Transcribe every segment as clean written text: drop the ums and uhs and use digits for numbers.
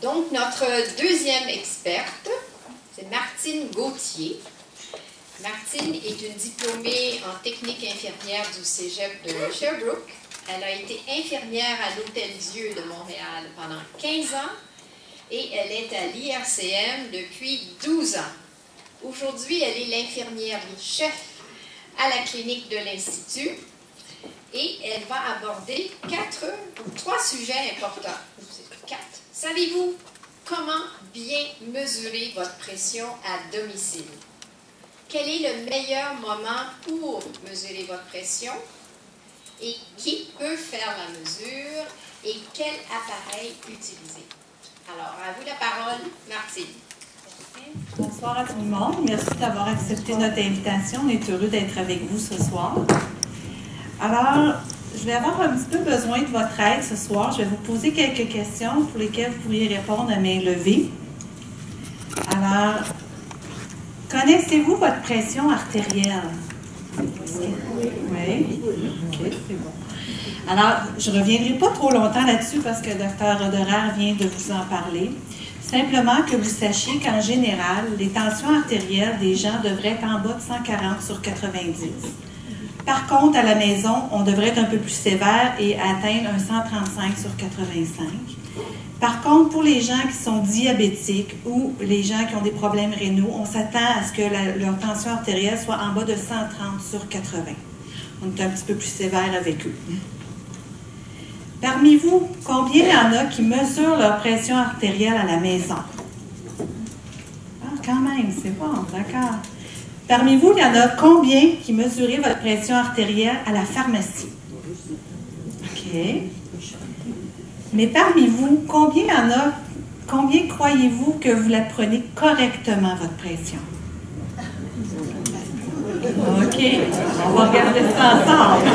Donc, notre deuxième experte, c'est Martine Gauthier. Martine est une diplômée en technique infirmière du Cégep de Sherbrooke. Elle a été infirmière à l'Hôtel-Dieu de Montréal pendant 15 ans et elle est à l'IRCM depuis 12 ans. Aujourd'hui, elle est l'infirmière-chef à la clinique de l'Institut et elle va aborder 3 sujets importants. 4. Savez-vous comment bien mesurer votre pression à domicile? Quel est le meilleur moment pour mesurer votre pression? Et qui peut faire la mesure? Et quel appareil utiliser? Alors, à vous la parole, Martine. Bonsoir à tout le monde. Merci d'avoir accepté notre invitation. On est heureux d'être avec vous ce soir. Alors, je vais avoir un petit peu besoin de votre aide ce soir. Je vais vous poser quelques questions pour lesquelles vous pourriez répondre à main levée. Alors, connaissez-vous votre pression artérielle? Oui. OK, c'est bon. Alors, je ne reviendrai pas trop longtemps là-dessus parce que le Dr. Roderer vient de vous en parler. Simplement que vous sachiez qu'en général, les tensions artérielles des gens devraient être en bas de 140/90. Par contre, à la maison, on devrait être un peu plus sévère et atteindre un 135/85. Par contre, pour les gens qui sont diabétiques ou les gens qui ont des problèmes rénaux, on s'attend à ce que leur tension artérielle soit en bas de 130/80. On est un petit peu plus sévère avec eux. Parmi vous, combien il y en a qui mesurent leur pression artérielle à la maison? Ah, quand même, c'est bon, d'accord. Parmi vous, il y en a combien qui mesurent votre pression artérielle à la pharmacie? OK. Mais parmi vous, combien il y en a, combien croyez-vous que vous la prenez correctement, votre pression? OK. On va regarder ça ensemble.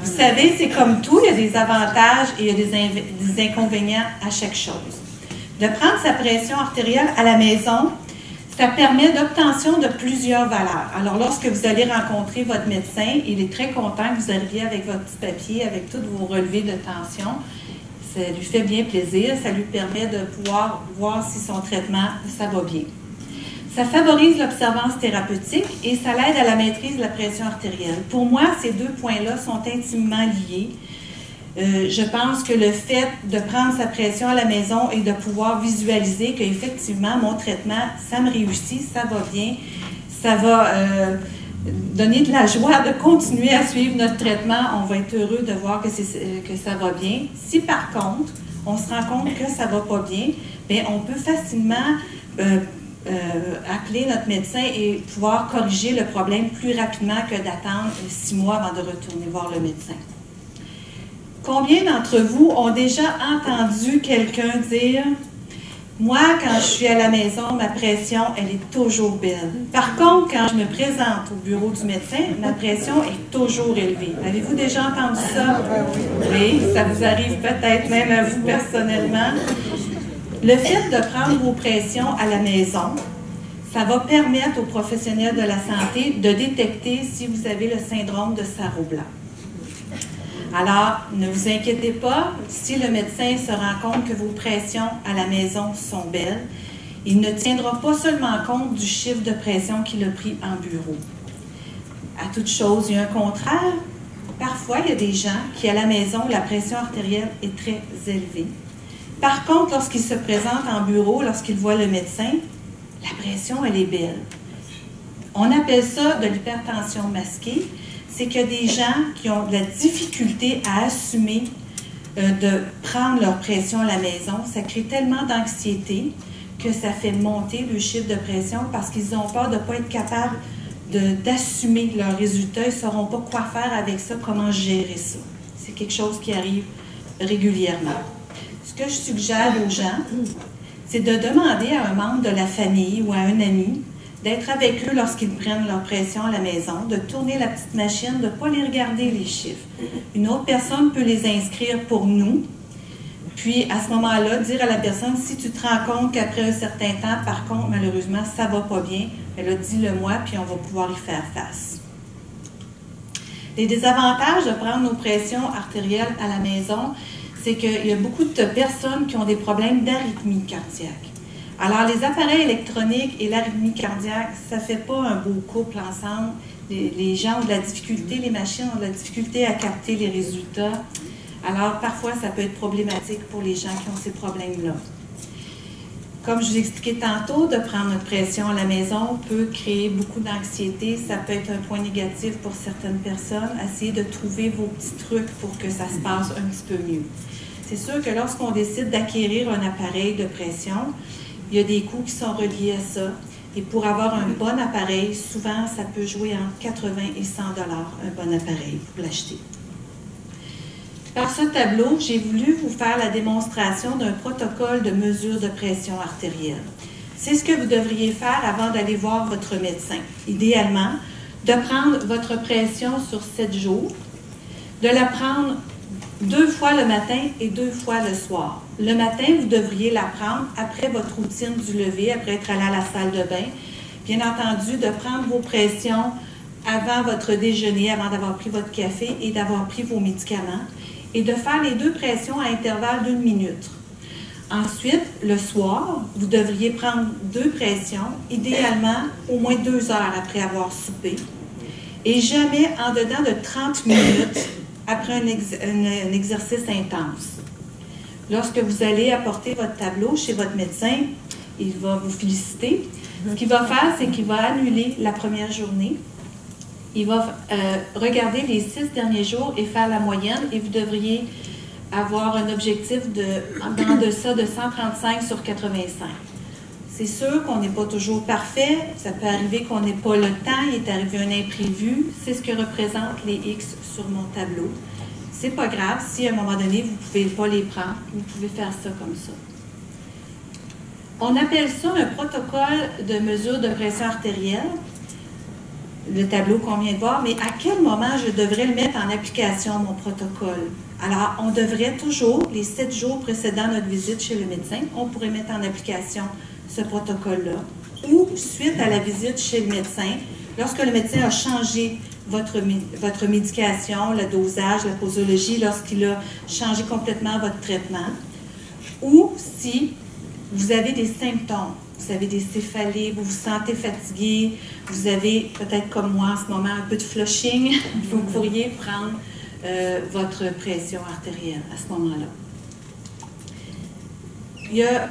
Vous savez, c'est comme tout, il y a des avantages et il y a des inconvénients à chaque chose. De prendre sa pression artérielle à la maison, ça permet l'obtention de plusieurs valeurs. Alors, lorsque vous allez rencontrer votre médecin, il est très content que vous arriviez avec votre petit papier, avec tous vos relevés de tension. Ça lui fait bien plaisir, ça lui permet de pouvoir voir si son traitement, ça va bien. Ça favorise l'observance thérapeutique et ça l'aide à la maîtrise de la pression artérielle. Pour moi, ces deux points-là sont intimement liés. Je pense que le fait de prendre sa pression à la maison et de pouvoir visualiser qu'effectivement, mon traitement, ça me réussit, ça va bien, ça va donner de la joie de continuer à suivre notre traitement. On va être heureux de voir que ça va bien. Si par contre, on se rend compte que ça ne va pas bien, bien, on peut facilement appeler notre médecin et pouvoir corriger le problème plus rapidement que d'attendre 6 mois avant de retourner voir le médecin. Combien d'entre vous ont déjà entendu quelqu'un dire « Moi, quand je suis à la maison, ma pression, elle est toujours belle. Par contre, quand je me présente au bureau du médecin, ma pression est toujours élevée. » Avez-vous déjà entendu ça? Oui, ça vous arrive peut-être même à vous personnellement. Le fait de prendre vos pressions à la maison, ça va permettre aux professionnels de la santé de détecter si vous avez le syndrome de sarreau blanc. Alors, ne vous inquiétez pas, si le médecin se rend compte que vos pressions à la maison sont belles, il ne tiendra pas seulement compte du chiffre de pression qu'il a pris en bureau. À toute chose, il y a un contraire. Parfois, il y a des gens qui, à la maison, la pression artérielle est très élevée. Par contre, lorsqu'ils se présentent en bureau, lorsqu'ils voient le médecin, la pression, elle est belle. On appelle ça de l'hypertension masquée. C'est qu'il y a des gens qui ont de la difficulté à assumer de prendre leur pression à la maison. Ça crée tellement d'anxiété que ça fait monter le chiffre de pression parce qu'ils ont peur de ne pas être capables d'assumer leurs résultats. Ils ne sauront pas quoi faire avec ça, comment gérer ça. C'est quelque chose qui arrive régulièrement. Ce que je suggère aux gens, c'est de demander à un membre de la famille ou à un ami d'être avec eux lorsqu'ils prennent leur pression à la maison, de tourner la petite machine, de ne pas les regarder les chiffres. Une autre personne peut les inscrire pour nous, puis à ce moment-là, dire à la personne, si tu te rends compte qu'après un certain temps, par contre, malheureusement, ça ne va pas bien, bien là, dis-le moi, puis on va pouvoir y faire face. Les désavantages de prendre nos pressions artérielles à la maison, c'est qu'il y a beaucoup de personnes qui ont des problèmes d'arythmie cardiaque. Alors, les appareils électroniques et l'arythmie cardiaque, ça ne fait pas un beau couple ensemble. Les gens ont de la difficulté, les machines ont de la difficulté à capter les résultats. Alors, parfois, ça peut être problématique pour les gens qui ont ces problèmes-là. Comme je vous ai expliqué tantôt, de prendre notre pression à la maison peut créer beaucoup d'anxiété. Ça peut être un point négatif pour certaines personnes. Essayez de trouver vos petits trucs pour que ça se passe un petit peu mieux. C'est sûr que lorsqu'on décide d'acquérir un appareil de pression, il y a des coûts qui sont reliés à ça. Et pour avoir un bon appareil, souvent, ça peut jouer entre 80 et 100 $, un bon appareil pour l'acheter. Par ce tableau, j'ai voulu vous faire la démonstration d'un protocole de mesure de pression artérielle. C'est ce que vous devriez faire avant d'aller voir votre médecin. Idéalement, de prendre votre pression sur 7 jours, de la prendre 2 fois le matin et 2 fois le soir. Le matin, vous devriez la prendre après votre routine du lever, après être allé à la salle de bain. Bien entendu, de prendre vos pressions avant votre déjeuner, avant d'avoir pris votre café et d'avoir pris vos médicaments, et de faire les 2 pressions à intervalle d'1 minute. Ensuite, le soir, vous devriez prendre 2 pressions, idéalement au moins 2 heures après avoir soupé, et jamais en dedans de 30 minutes après un exercice intense. Lorsque vous allez apporter votre tableau chez votre médecin, il va vous féliciter. Ce qu'il va faire, c'est qu'il va annuler la première journée. Il va regarder les 6 derniers jours et faire la moyenne, et vous devriez avoir un objectif en deçà de 135 sur 85. C'est sûr qu'on n'est pas toujours parfait. Ça peut arriver qu'on n'ait pas le temps. Il est arrivé un imprévu. C'est ce que représentent les X sur mon tableau. C'est pas grave. Si à un moment donné, vous ne pouvez pas les prendre, vous pouvez faire ça comme ça. On appelle ça un protocole de mesure de pression artérielle. Le tableau qu'on vient de voir, mais à quel moment je devrais le mettre en application, mon protocole? Alors, on devrait toujours, les 7 jours précédant notre visite chez le médecin, on pourrait mettre en application ce protocole-là. Ou, suite à la visite chez le médecin, lorsque le médecin a changé votre médication, le dosage, la posologie, lorsqu'il a changé complètement votre traitement. Ou si vous avez des symptômes. Vous avez des céphalées, vous vous sentez fatigué, vous avez, peut-être comme moi en ce moment, un peu de flushing, vous pourriez prendre votre pression artérielle à ce moment-là. Il y a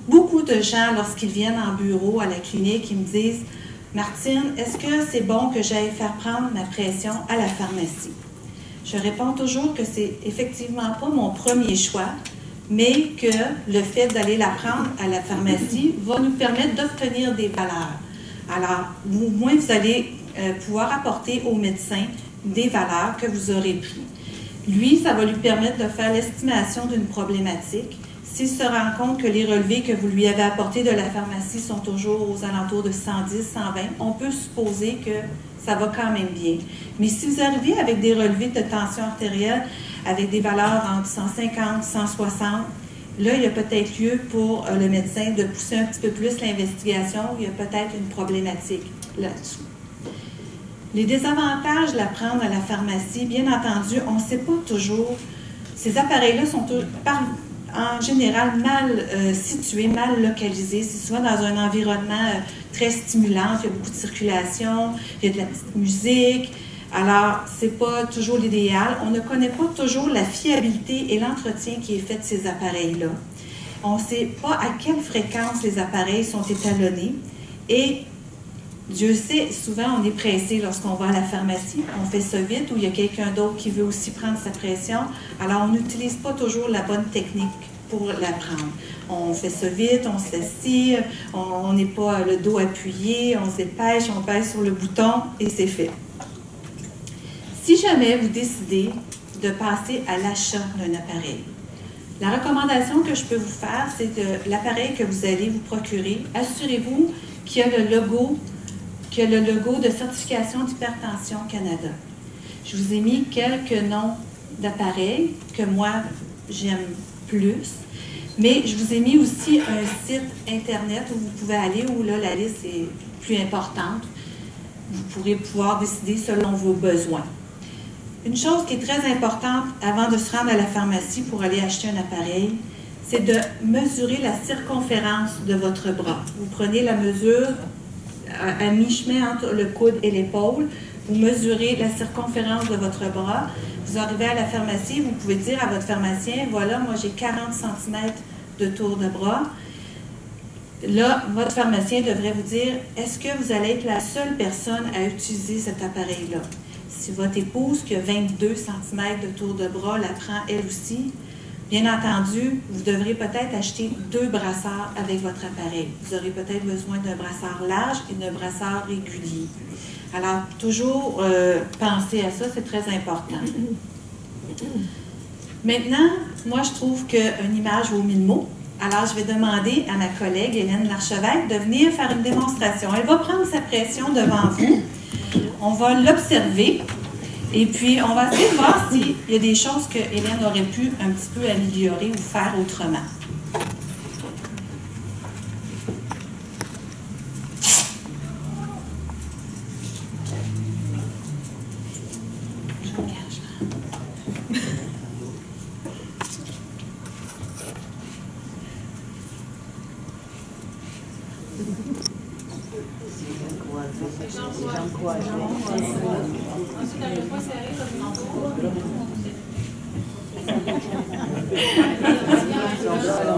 beaucoup de gens, lorsqu'ils viennent en bureau à la clinique, ils me disent « Martine, est-ce que c'est bon que j'aille faire prendre ma pression à la pharmacie? » Je réponds toujours que c'est effectivement pas mon premier choix, mais que le fait d'aller la prendre à la pharmacie va nous permettre d'obtenir des valeurs. Alors, au moins, vous allez pouvoir apporter au médecin des valeurs que vous aurez prises. Lui, ça va lui permettre de faire l'estimation d'une problématique. S'il se rend compte que les relevés que vous lui avez apportés de la pharmacie sont toujours aux alentours de 110, 120, on peut supposer que ça va quand même bien. Mais si vous arrivez avec des relevés de tension artérielle avec des valeurs entre 150, 160, là, il y a peut-être lieu pour le médecin de pousser un petit peu plus l'investigation. Il y a peut-être une problématique là-dessus. Les désavantages de la prendre à la pharmacie, bien entendu, on ne sait pas toujours. Ces appareils-là sont en général mal situés, mal localisés. C'est souvent dans un environnement très stimulant. Il y a beaucoup de circulation, il y a de la petite musique. Alors, ce n'est pas toujours l'idéal. On ne connaît pas toujours la fiabilité et l'entretien qui est fait de ces appareils-là. On ne sait pas à quelle fréquence les appareils sont étalonnés. Et Dieu sait, souvent on est pressé lorsqu'on va à la pharmacie. On fait ça vite ou il y a quelqu'un d'autre qui veut aussi prendre sa pression. Alors, on n'utilise pas toujours la bonne technique pour la prendre. On fait ça vite, on s'assied, on n'est pas le dos appuyé, on se dépêche, on pèse sur le bouton et c'est fait. Si jamais vous décidez de passer à l'achat d'un appareil, la recommandation que je peux vous faire, c'est que l'appareil que vous allez vous procurer, assurez-vous qu'il y a le logo de Certification d'Hypertension Canada. Je vous ai mis quelques noms d'appareils que moi, j'aime plus, mais je vous ai mis aussi un site Internet où vous pouvez aller, où là, la liste est plus importante. Vous pourrez pouvoir décider selon vos besoins. Une chose qui est très importante avant de se rendre à la pharmacie pour aller acheter un appareil, c'est de mesurer la circonférence de votre bras. Vous prenez la mesure à mi-chemin entre le coude et l'épaule, vous mesurez la circonférence de votre bras, vous arrivez à la pharmacie, vous pouvez dire à votre pharmacien, voilà, moi j'ai 40 cm de tour de bras. Là, votre pharmacien devrait vous dire, est-ce que vous allez être la seule personne à utiliser cet appareil-là? Si votre épouse, qui a 22 cm de tour de bras, la prend elle aussi, bien entendu, vous devrez peut-être acheter 2 brassards avec votre appareil. Vous aurez peut-être besoin d'un brassard large et d'un brassard régulier. Alors, toujours penser à ça, c'est très important. Maintenant, moi, je trouve qu'une image vaut 1000 mots. Alors, je vais demander à ma collègue Hélène Larchevêque de venir faire une démonstration. Elle va prendre sa pression devant vous. On va l'observer. Et puis, on va essayer de voir s'il y a des choses que Hélène aurait pu un petit peu améliorer ou faire autrement.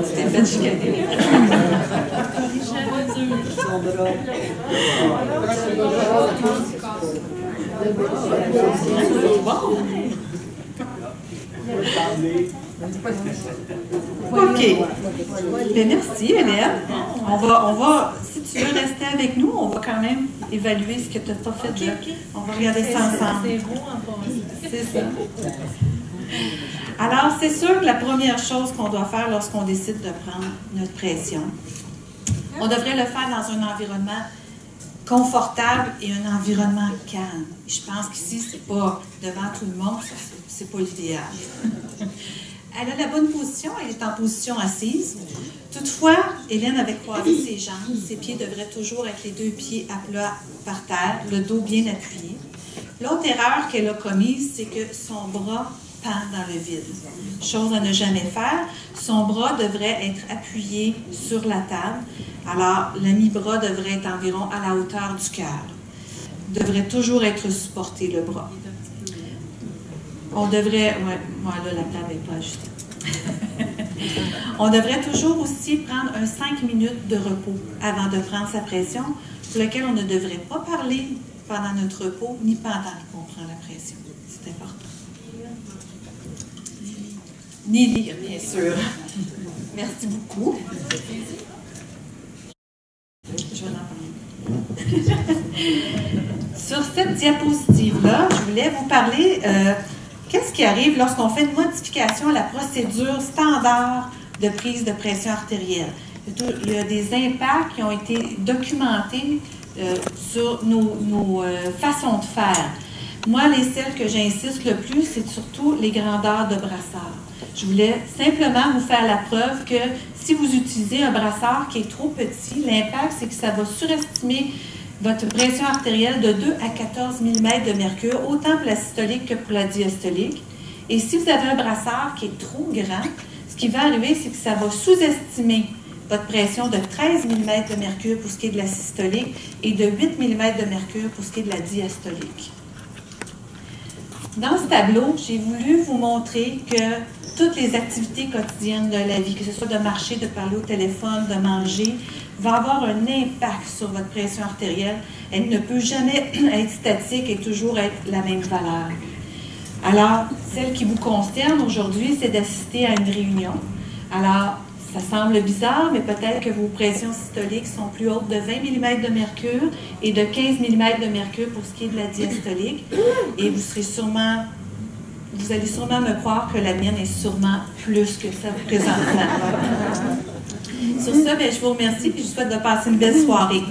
C'était fait chicaner. OK. Bien, merci, Hélène. On va, si tu veux rester avec nous, on va quand même évaluer ce que tu n'as pas fait là. On va regarder ça ensemble. C'est ça. Alors, c'est sûr que la première chose qu'on doit faire lorsqu'on décide de prendre notre pression, on devrait le faire dans un environnement confortable et un environnement calme. Je pense qu'ici, c'est pas devant tout le monde, c'est pas l'idéal. Elle a la bonne position, elle est en position assise. Toutefois, Hélène avait croisé ses jambes, ses pieds devraient toujours être les 2 pieds à plat par terre, le dos bien appuyé. L'autre erreur qu'elle a commise, c'est que son bras pend dans le vide. Chose à ne jamais faire, son bras devrait être appuyé sur la table. Alors, le mi-bras devrait être environ à la hauteur du cœur. Devrait toujours être supporté, le bras. On devrait... là, la table n'est pas ajustée. On devrait toujours aussi prendre un 5 minutes de repos avant de prendre sa pression, pour lequel on ne devrait pas parler pendant notre repos, ni pendant qu'on prend la pression. C'est important. Ni lire, bien sûr. Merci beaucoup. Je vais en parler. Sur cette diapositive-là, je voulais vous parler qu'est-ce qui arrive lorsqu'on fait une modification à la procédure standard de prise de pression artérielle. Il y a des impacts qui ont été documentés sur nos façons de faire. Moi, celles que j'insiste le plus, c'est surtout les grandeurs de brassard. Je voulais simplement vous faire la preuve que si vous utilisez un brassard qui est trop petit, l'impact, c'est que ça va surestimer votre pression artérielle de 2 à 14 mm de mercure, autant pour la systolique que pour la diastolique. Et si vous avez un brassard qui est trop grand, ce qui va arriver, c'est que ça va sous-estimer votre pression de 13 mm de mercure pour ce qui est de la systolique et de 8 mm de mercure pour ce qui est de la diastolique. Dans ce tableau, j'ai voulu vous montrer que toutes les activités quotidiennes de la vie, que ce soit de marcher, de parler au téléphone, de manger, va avoir un impact sur votre pression artérielle. Elle ne peut jamais être statique et toujours être la même valeur. Alors, celle qui vous concerne aujourd'hui, c'est d'assister à une réunion. Alors, ça semble bizarre, mais peut-être que vos pressions systoliques sont plus hautes de 20 mm de mercure et de 15 mm de mercure pour ce qui est de la diastolique. Et vous allez sûrement me croire que la mienne est sûrement plus que ça présentement. Sur ça, je vous remercie et je vous souhaite de passer une belle soirée.